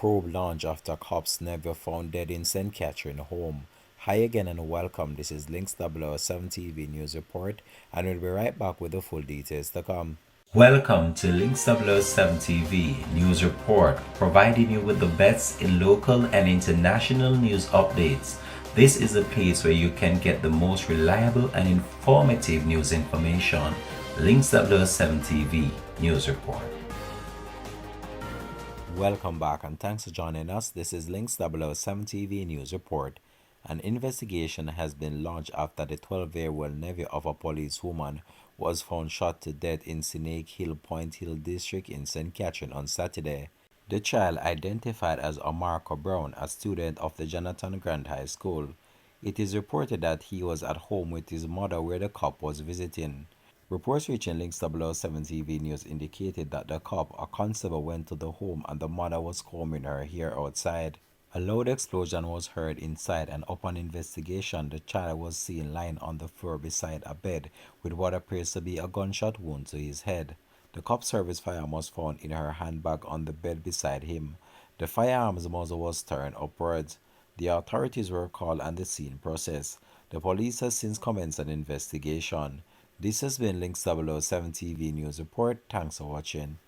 Probe launch after cops never found dead in St. Catherine home. Hi again and welcome. This is Links 007 TV News Report, and we'll be right back with the full details to come. Welcome to Links 007 TV News Report, providing you with the best in local and international news updates. This is a place where you can get the most reliable and informative news information. Links 007 TV News Report. Welcome back and thanks for joining us. This is Links 007 TV News Report. An investigation has been launched after the 12-year-old nephew of a policewoman was found shot to death in Snake Hill Point Hill district in St. Catherine on Saturday. The child, identified as Amarco Brown, a student of the Jonathan Grant High School. It is reported that he was at home with his mother where the cop was visiting. Reports reaching Links 007 TV News indicated that the cop, a constable, went to the home and the mother was combing her hair outside. A loud explosion was heard inside, and upon investigation, the child was seen lying on the floor beside a bed with what appears to be a gunshot wound to his head. The cop's service firearm was found in her handbag on the bed beside him. The firearm's muzzle was turned upwards. The authorities were called and the scene processed. The police has since commenced an investigation. This has been Links 007 TV News Report. Thanks for watching.